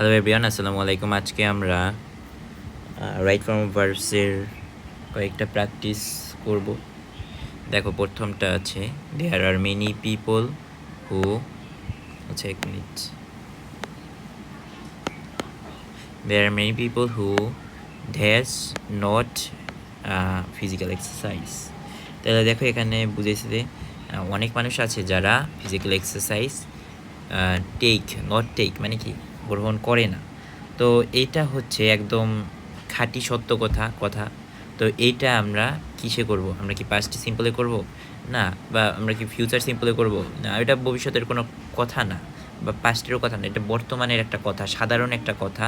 Hello everyone, আসসালামু আলাইকুম। আজকে আমরা রাইট ফর্ম অফ ভার্বসের কয়েকটা প্র্যাকটিস করব। দেখো, প্রথমটা আছে দেয়ার আর মেনি পিপল হু, আচ্ছা এক minute, there are many people who dash not physical exercise. তাহলে দেখো, এখানে বুঝেছে যে অনেক মানুষ আছে যারা ফিজিক্যাল এক্সারসাইজ টেক মানে কি গ্রহণ করে না। তো এইটা হচ্ছে একদম খাঁটি সত্য কথা। তো এইটা আমরা কিসে করব? আমরা কি পাস্ট সিম্পলে করব? না। বা আমরা কি ফিউচার সিম্পলে করব? না। এটা ভবিষ্যতের কোনো কথা না, বা পাস্টেরও কথা না, এটা বর্তমানের একটা কথা, সাধারণ একটা কথা।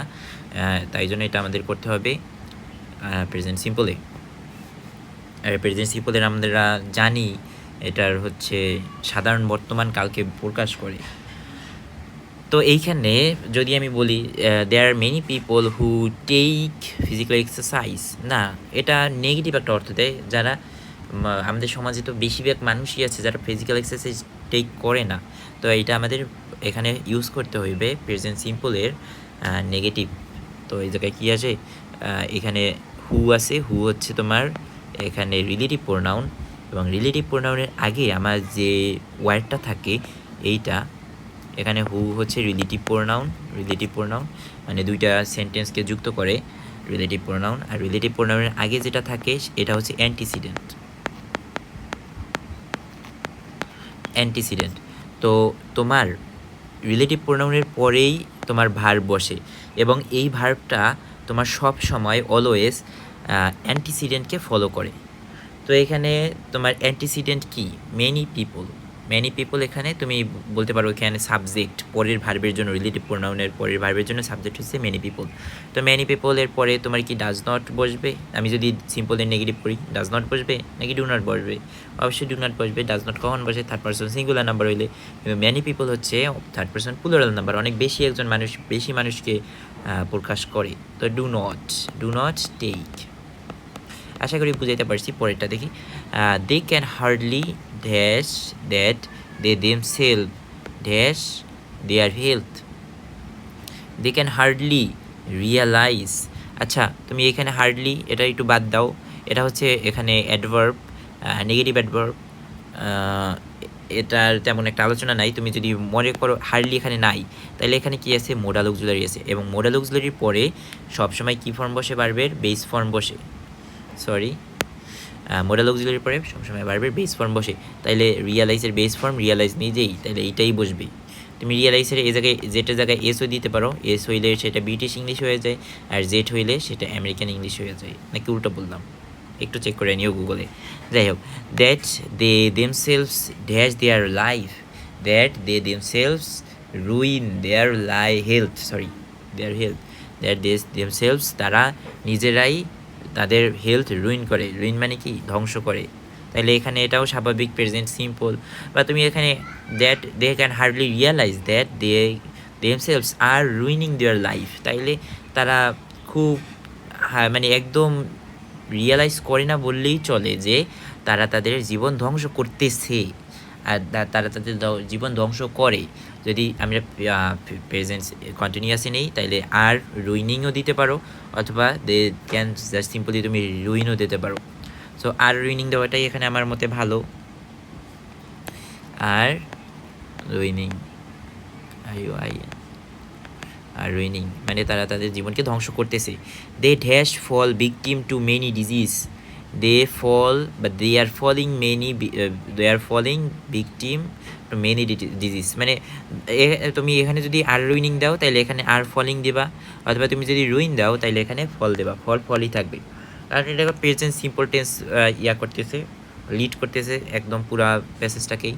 তাই জন্য এটা আমাদের করতে হবে প্রেজেন্ট সিম্পলে। আর প্রেজেন্ট সিম্পলের আমরা জানি এটার হচ্ছে সাধারণ বর্তমান কালকে প্রকাশ করে। তো এইখানে যদি আমি বলি there are many people who take physical exercise, না, এটা নেগেটিভ একটা অর্থ দেয়। যারা আমাদের সমাজে তো বেশিরভাগ মানুষই আছে যারা ফিজিক্যাল এক্সারসাইজ টেক করে না। তো এইটা আমাদের এখানে ইউজ করতে হইবে প্রেজেন্ট সিম্পলের নেগেটিভ। তো এই জায়গায় কী আছে, এখানে হু আছে। হু হচ্ছে তোমার এখানে রিলেটিভ প্রোনাউন, এবং রিলেটিভ প্রোনাউনের আগে আমার যে ওয়ার্ডটা থাকে এইটা, এখানে হু হচ্ছে রিলেটিভ প্রোনাউন মানে দুইটা সেন্টেন্সকে যুক্ত করে রিলেটিভ প্রোনাউন। আর রিলেটিভ প্রোনাউনের আগে যেটা থাকে এটা হচ্ছে অ্যান্টিসিডেন্ট। তো তোমার রিলেটিভ প্রোনাউনের পরেই তোমার ভার্ব বসে, এবং এই ভার্বটা তোমার সব সময় অলওয়েজ অ্যান্টিসিডেন্টকে ফলো করে। তো এখানে তোমার অ্যান্টিসিডেন্ট কি? Many people. এখানে তুমি বলতে পারো এখানে সাবজেক্ট, পরের ভার্বের জন্য, রিলেটিভ প্রোনাউনের পরের ভার্বের জন্য সাবজেক্ট হচ্ছে মেনি পিপল। তো মেনি পিপলের পরে তোমার কি ডাজ নট বসবে? আমি যদি সিম্পলের নেগেটিভ করি, ডাজ নট বসবে নাকি ডু নট বসবে? অবশ্যই ডু নট বসবে। ডাজ নট কখন বসে? থার্ড পারসন সিঙ্গুলার নাম্বার হইলে। কিন্তু মেনি পিপল হচ্ছে থার্ড পারসন প্লুরাল নাম্বার, অনেক বেশি একজন মানুষ, বেশি মানুষকে প্রকাশ করে। তো ডু নট টেক। আশা করি বুঝাইতে পারছি। পরেরটা দেখি, they can hardly dash that they themselves dash their health. They can hardly realise. আচ্ছা, তুমি এখানে হার্ডলি এটা একটু বাদ দাও, এটা হচ্ছে এখানে অ্যাডভার্ব, নেগেটিভ অ্যাডভার্ব। এটার তেমন একটা আলোচনা নাই। তুমি যদি মনে করো হার্ডলি এখানে নাই, তাহলে এখানে কি আছে? মোডাল অক্সিলারি আছে, এবং মোডাল অক্সিলারির পরে সবসময় কী ফর্ম বসে? ভার্বের বেস ফর্ম বসে। মোডাল অক্সিলারির পরে সবসময় ভার্বের বেস ফর্ম বসে। তাইলে রিয়ালাইজের বেস ফর্ম রিয়ালাইজ নিজেই, তাইলে এইটাই বসবে। তুমি রিয়ালাইজের এই জায়গায় জেটের জায়গায় এসও দিতে পারো। এস হইলে সেটা ব্রিটিশ ইংলিশ হয়ে যায়, আর জেট হইলে সেটা আমেরিকান ইংলিশ হয়ে যায়। নাকি উল্টো বললাম? একটু চেক করে নিও গুগলে। যাই হোক, that they themselves dash their life, that they themselves ruin their health, that they themselves, তারা নিজেরাই তাদের হেলথ রুইন করে। রুইন মানে কি? ধ্বংস করে। তাহলে এখানে এটাও স্বাভাবিক প্রেজেন্ট সিম্পল। বা তুমি এখানে that they can hardly realise that they themselves are ruining their life, তাইলে তারা খুব মানে একদম রিয়ালাইজ করে না বললেই চলে যে তারা তাদের জীবন ধ্বংস করতেছে, আর তারা তাদের জীবন ধ্বংস করে। যদি আমরা প্রেজেন্ট কন্টিনিউয়াসে নেই, তাইলে আর রুইনিংও দিতে পারো, অথবা দে ক্যান জাস্ট সিম্পলি তুমি রুইনও দিতে পারো। সো আর রুইনিং দেওয়াটাই এখানে আমার মতে ভালো। আর রুইনিং আর রুইনিং মানে তারা তাদের জীবনকে ধ্বংস করতেছে। They dash fall victim to many disease, they are falling victim to many disease. মানে তুমি এখানে যদি আর রুইনিং দাও তাহলে এখানে আর ফলিং দেবা, অথবা তুমি যদি রুইন দাও তাহলে এখানে ফল দেবা। ফলই থাকবে, কারণ এটা প্রেজেন্ট সিম্পল টেন্স করতেছে, লিড করতেছে একদম পুরা প্যাসেজটাকেই।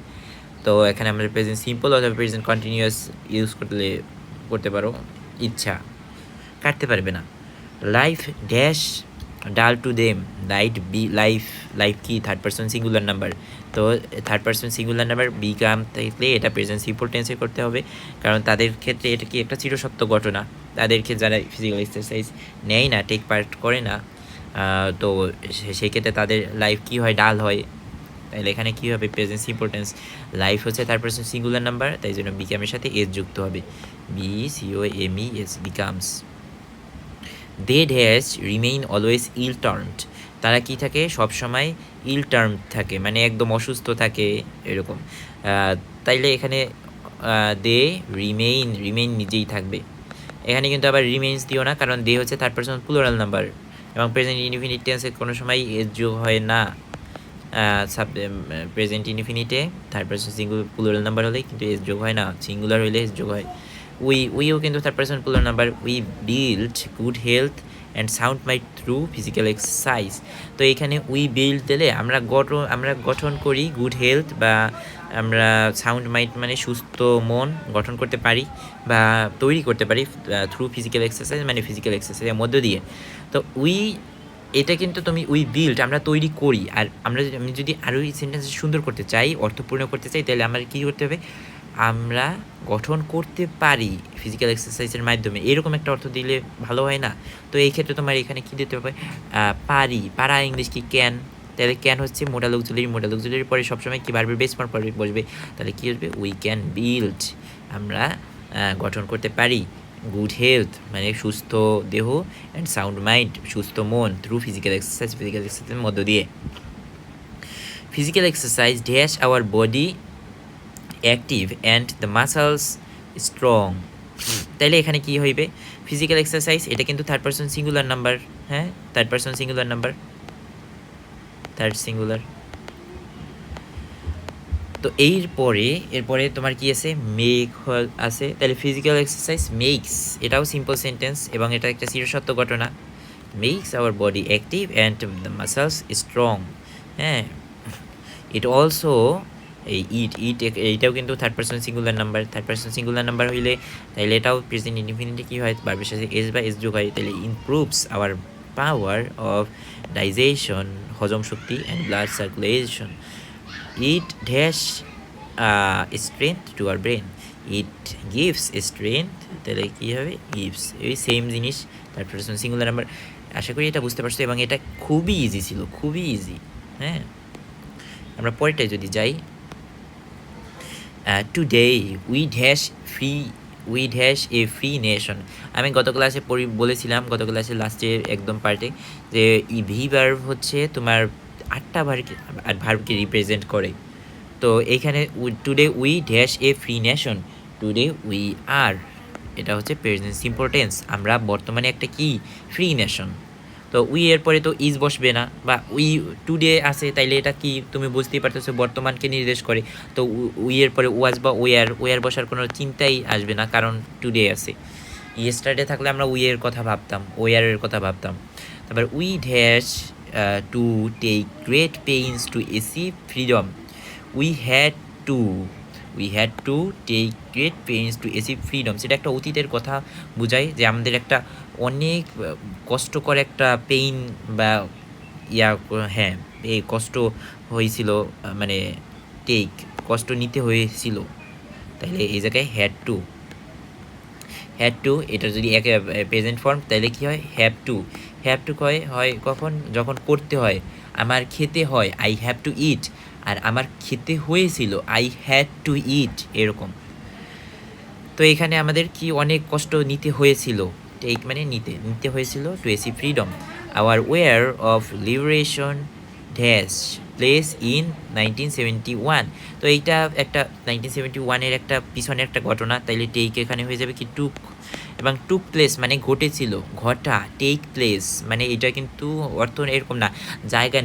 তো এখানে আমরা প্রেজেন্ট সিম্পল অথবা প্রেজেন্ট কন্টিনিউয়াস ইউজ করতে পারো, ইচ্ছা কাটতে পারবে না। Life dash dull to them, life কি? Third person singular number. তো third person singular number become থাকলে এটা প্রেজেন্ট সিম্পল টেন্সে করতে হবে, কারণ তাদের ক্ষেত্রে এটা কি একটা চিরসত্য ঘটনা। তাদেরকে যারা ফিজিক্যাল এক্সারসাইজ নেয় না, টেক পার্ট করে না, তো সেই ক্ষেত্রে তাদের লাইফ কী হয়? ডাল হয়। তাহলে এখানে কী হবে, প্রেজেন্ট ইম্পর্টেন্স, লাইফ হচ্ছে থার্ড পারসন সিঙ্গুলার নাম্বার, তাই জন্য বিকামের সাথে এস যুক্ত হবে, BCOMES becomes. They dash remain always ill termed, তারা কি থাকে সবসময় ইল টার্ম থাকে, মানে একদম অসুস্থ থাকে এরকম। তাইলে এখানে দে রিমেইন নিজেই থাকবে, এখানে কিন্তু আবার রিমেইনস দিও না, কারণ দে হচ্ছে থার্ড পারসন প্লুরাল নাম্বার এবং প্রেজেন্ট ইনডিফিনিট টেন্সে কোনো সময় এস যোগ হয় না। প্রেজেন্ট ইনডিফিনিটে থার্ড পারসন প্লুরাল নাম্বার হলে কিন্তু এস যোগ হয় না, সিঙ্গুলার হলে এস যোগ হয়। উইও কিন্তু third person plural number. We build good health and sound mind through physical exercise, তো এখানে উই বিল্ড দিলে আমরা গঠন করি গুড হেলথ, বা আমরা সাউন্ড মাইন্ড মানে সুস্থ মন গঠন করতে পারি বা তৈরি করতে পারি থ্রু ফিজিক্যাল এক্সারসাইজ, মানে ফিজিক্যাল এক্সারসাইজের মধ্য দিয়ে। তো এটা কিন্তু তুমি উই বিল্ড আমরা তৈরি করি, আর আমি যদি আরও এই সেন্টেন্স সুন্দর করতে চাই, অর্থপূর্ণ করতে চাই, তাহলে আমার কী করতে হবে, আমরা গঠন করতে পারি ফিজিক্যাল এক্সারসাইজের মাধ্যমে, এরকম একটা অর্থ দিলে ভালো হয় না? তো এই ক্ষেত্রে তোমার এখানে কী দিতে হবে, পারি, পারা ইংলিশ কি ক্যান, তাহলে ক্যান হচ্ছে মোডাল অক্সিলারি পরে সবসময় কি ভার্বের বেস ফর্ম পরে বসবে, তাহলে কী আসবে, উই ক্যান বিল্ড, আমরা গঠন করতে পারি গুড হেলথ মানে সুস্থ দেহ, অ্যান্ড সাউন্ড মাইন্ড সুস্থ মন, থ্রু ফিজিক্যাল এক্সারসাইজের মধ্য দিয়ে। Physical exercise dash our body active and the muscles strong, তাইলে এখানে কি হইবে, ফিজিক্যাল এক্সারসাইজ এটা কিন্তু থার্ড পারসন সিঙ্গুলার নাম্বার, হ্যাঁ third person singular number, third singular. তো এরপরে তোমার কি আছে, মেক আছে, তাহলে ফিজিক্যাল এক্সারসাইজ মেক্স, এটাও সিম্পল সেন্টেন্স এবং এটা একটা চিরসত্য ঘটনা, makes our body active and the muscles strong. হ্যাঁ, ইট অলসো এইটাও কিন্তু থার্ড পারসন সিঙ্গুলার নাম্বার হইলে তাহলে এটাও প্রেজেন্ট ইনডিফিনিটে কী হয়, ভার্বের সাথে এস বা এস যোগ হয়, তাহলে improves our power of digestion, হজম শক্তি, and blood circulation. It dash strength to our brain, it gives strength, তাহলে কী হবে, গিভস, এই সেম জিনিস থার্ড পারসন সিঙ্গুলার নাম্বার। আশা করি এটা বুঝতে পারছো এবং এটা খুবই ইজি ছিল, খুবই ইজি। হ্যাঁ, আমরা পরেরটায় যদি যাই, today we dash a free nation. আমি গত ক্লাসে বলেছিলাম, গত ক্লাসের লাস্টে একদম পার্টে, যে ভি ভার্ব হচ্ছে তোমার 8টা ভার্বকে রিপ্রেজেন্ট করে। তো এইখানে today we dash a free nation, today we are, এটা হচ্ছে প্রেজেন্ট সিম্পল টেন্স, আমরা বর্তমানে একটা কি ফ্রি নেশন। তো উই এর পরে তো ইজ বসবে না, বা উই টুডে আছে, তাইলে এটা কি তুমি বুঝতেই পারতেছো বর্তমানকে নির্দেশ করে। তো উই এর পরে ওয়াজ বা ওয়ার বসার কোনো চিন্তাই আসবে না, কারণ টুডে আছে। ইয়েস্টারডে থাকলে আমরা উইয়ের কথা ভাবতাম, ওয়ারের কথা ভাবতাম। তারপর we dash to take great pains to achieve freedom, we had to take great pains to achieve freedom, সেটা একটা অতীতের কথা বোঝায়, যে আমাদের একটা অনেক কষ্টকর একটা পেইন বা হ্যাঁ এই কষ্ট হয়েছিল, মানে কষ্ট নিতে হয়েছিল, তাহলে এই জায়গায় হ্যাড টু এটা যদি একে প্রেজেন্ট ফর্ম, তাহলে কি হয়, হ্যাভ টু হয় কখন, যখন করতে হয়, আমার খেতে হয়, আই হ্যাভ টু ইট, আর আমার খেতে হয়েছিল, আই হ্যাড টু ইট, এরকম। তো এখানে আমাদের কি অনেক কষ্ট নিতে হয়েছিল, টেক মানে নিতে হয়েছিল, to achieve freedom. Our war of liberation dash place in 1971, তো এইটা একটা 1971-এর একটা পিছনে একটা ঘটনা, তাইলে টেক এখানে হয়ে যাবে কি টুক, এবং টুক প্লেস মানে ঘটেছিল, ঘটা, টেক প্লেস মানে এটা কিন্তু অর্থ এরকম না, জায়গা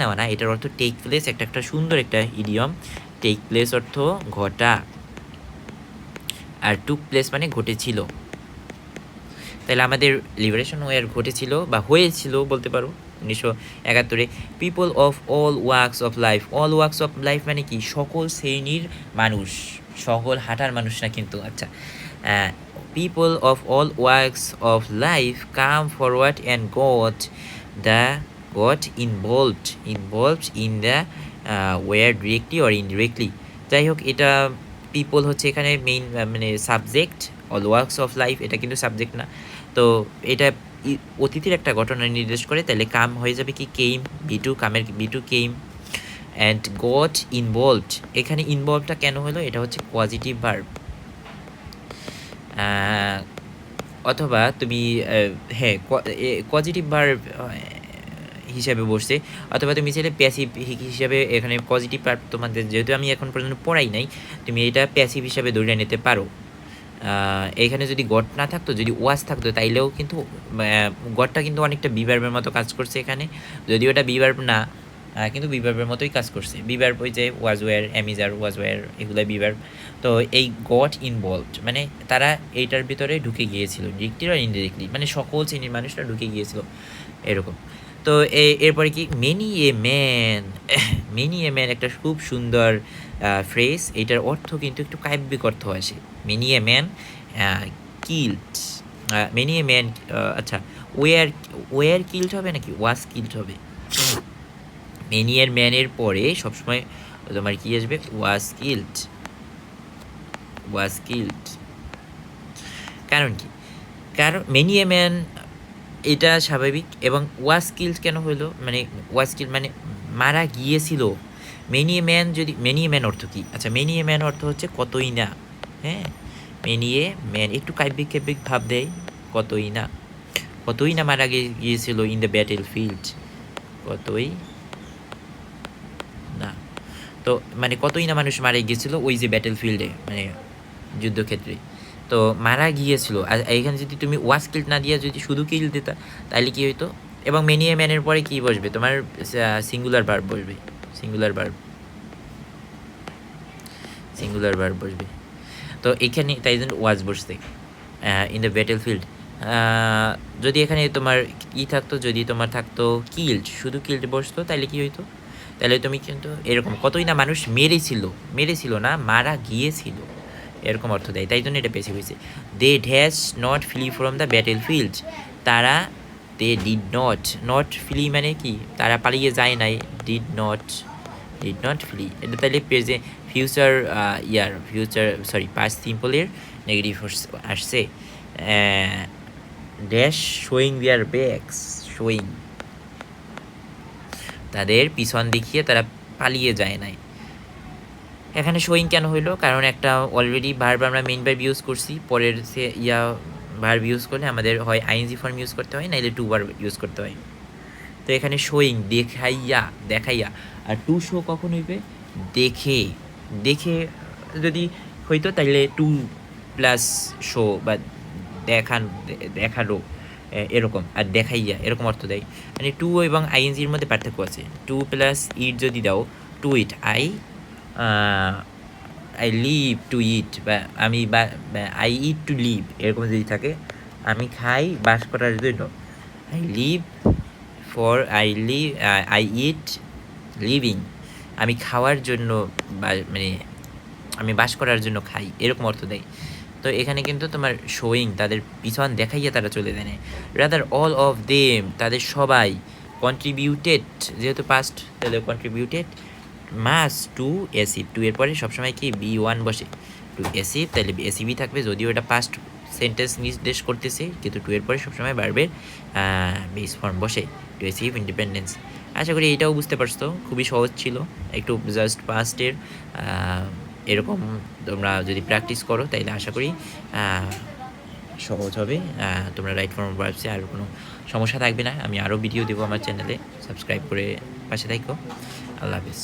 নেওয়া না, এটার অর্থ টেক প্লেস, একটা সুন্দর একটা ইডিয়ম, টেক প্লেস অর্থ ঘটা, আর টুক প্লেস মানে ঘটেছিল। তাহলে আমাদের লিবারেশন ওয়ার ঘটেছিল বা হয়েছিল বলতে পারো 1971-এ। People of all works of life মানে কি, সকল শ্রেণীর মানুষ, সকল হাঁটার মানুষ না কিন্তু, আচ্ছা, people of all works of life come forward and got involved in the war directly or indirectly. যাই হোক, এটা পিপল হচ্ছে এখানে মেইন মানে subject, all works of life এটা কিন্তু সাবজেক্ট না। তো এটা অতীতের একটা ঘটনা নির্দেশ করে, তাহলে কাম হয়ে যাবে কি came, be to came, and got involved. এখানে ইনভলভটা কেন হলো? এটা হচ্ছে পজিটিভ ভার্ব, অথবা তুমি হ্যাঁ পজিটিভ ভার্ব হিসাবে বসছে, অথবা তুমি চাইলে প্যাসিভ হিসাবে এখানে পজিটিভ ভার্ব তোমাদের যেহেতু আমি এখন পর্যন্ত পড়াই নাই, তুমি এটা প্যাসিভ হিসাবে ধরে নিতে পারো। এখানে যদি গট না থাকতো, যদি ওয়াজ থাকতো, তাইলেও কিন্তু গটটা কিন্তু অনেকটা বিভার্বের মতো কাজ করছে এখানে, যদিও এটা বিভার্ব না, কিন্তু বিভার্বের মতোই কাজ করছে। বিভার্ব ওই যে ওয়াজ ওয়্যার, অ্যামিজার, ওয়াজ ওয়্যার, এগুলো বিভার্ব। তো এই গট ইনভলভড মানে তারা এইটার ভিতরে ঢুকে গিয়েছিল, ডিরেক্টলি আর ইনডিরেক্টলি, মানে সকল শ্রেণীর মানুষরা ঢুকে গিয়েছিল এরকম। তো এরপরে কি many a man, many a man একটা খুব সুন্দর ফ্রেজ, এইটার অর্থ কিন্তু একটু কাব্যিক অর্থ আসে। Many a man killed, many a man, আচ্ছা ওয়ার, ওয়ার কিল্ড হবে নাকি ওয়াজ কিল্ড হবে? মেনি এর ম্যানের পরে সবসময় তোমার কি আসবে? Was killed, was killed. কারণ কি? কারণ মেনি এ ম্যান এটা স্বাভাবিক, এবং ওয়াজ কিল্ড কেন হলো? মানে ওয়াজ কিল্ড মানে মারা গিয়েছিল। মেনি এ ম্যান, যদি মেনি এ ম্যান অর্থ কি? আচ্ছা মেনি এ ম্যান অর্থ হচ্ছে কতই না, হ্যাঁ মেনি এ ম্যান একটু কাব্যিক কাব্যিক ভাব দেয়, কতই না, কতই না মারা গিয়েছিল ইন দ্য ব্যাটেল ফিল্ড, কতই না। তো মানে কতই না মানুষ মারা গিয়েছিল ওই যে ব্যাটেল ফিল্ডে, মানে যুদ্ধক্ষেত্রে, তো মারা গিয়েছিল। আর এখানে যদি তুমি ওয়াজ কিল্ড না দিয়ে যদি শুধু কিল দিতা, তাহলে কী হইতো? এবং মেনি এ ম্যানের পরে কী বসবে? তোমার সিঙ্গুলার ভার্ব বসবে, সিঙ্গুলার ভার্ব, সিঙ্গুলার ভার্ব বসবে। তো এখানে তাই জন্য ওয়াজ বসছে ইন দ্য ব্যাটেল ফিল্ড। যদি এখানে তোমার ই থাকতো, যদি তোমার থাকতো কিল্ড, শুধু কিল্ড বসতো, তাহলে কী হইতো? তাহলে তুমি কিন্তু এরকম কতই না মানুষ মেরেছিল, মেরেছিল না মারা গিয়েছিল, এরকম অর্থ দেয়। তাই জন্য এটা বেশি হয়েছে। They dash not flee from the battlefield, তারা, they did not, not flee মানে কি? তারা পালিয়ে যায় নাই, ডিড নট ফ্লি। এটা তাহলে পেজে ফিউচার ইয়ার, ফিউচার সরি পাস্ট সিম্পলের নেগেটিভ আসছে। ড্যাশ শোয়িং দেয়ার ব্যাকস, শোয়িং তাদের পিছন দেখিয়ে তারা পালিয়ে যায় নাই। এখানে শোয়িং কেন হইলো? কারণ একটা অলরেডি ভার্ব আমরা মেইন ভার্ব ইউজ করছি, পরের সে ভার্ব ইউজ করলে আমাদের হয় আইএনজি ফর্ম ইউজ করতে হয়, নাইলে টু ভার্ব ইউজ করতে হয়। তো এখানে শোয়িং দেখাইয়া, দেখাইয়া, আর টু শো কখন হইবে? দেখে, দেখে যদি হইতো তাইলে টু প্লাস শো বা দেখানো এরকম, আর দেখাইয়া এরকম অর্থ দেয়। মানে টু এবং আইএনজির মধ্যে পার্থক্য আছে। টু প্লাস ইট যদি দাও, to it, I live to it, বা আমি আই ইট টু লিভ, এরকম যদি থাকে, আমি খাই বাস করার জন্য, I live for, I eat living, আমি খাওয়ার জন্য, মানে আমি বাস করার জন্য খাই, এরকম অর্থ দেয়। তো এখানে কিন্তু তোমার শোয়িং তাদের পিছন দেখাইয়া তারা চলে দেয়, রাদার অল অফ দেম তাদের সবাই, কন্ট্রিবিউটেড যেহেতু পাস্ট, তাহলে কন্ট্রিবিউটেড মাস টু এসিভ, টু এর পরে সবসময় কি বি ওয়ান বসে, টু এসিভ, তাহলে এসিভই থাকবে, যদিও এটা পাস্ট সেন্টেন্স নির্দেশ করতেছে, কিন্তু টু এর পরে সবসময় ভার্বের বেস ফর্ম বসে, টু এসিভ ইন্ডিপেন্ডেন্স। আশা করি এটাও বুঝতে পারছো, খুবই সহজ ছিল, একটু জাস্ট পাস্টের এরকম তোমরা যদি প্র্যাকটিস করো তাইলে আশা করি সহজ হবে। তোমরা রাইট ফর্ম ভার্বসে আর কোনো সমস্যা থাকবে না। আমি আরও ভিডিও দেবো আমার চ্যানেলে, সাবস্ক্রাইব করে পাশে থাকো। আল্লাহ হাফিজ।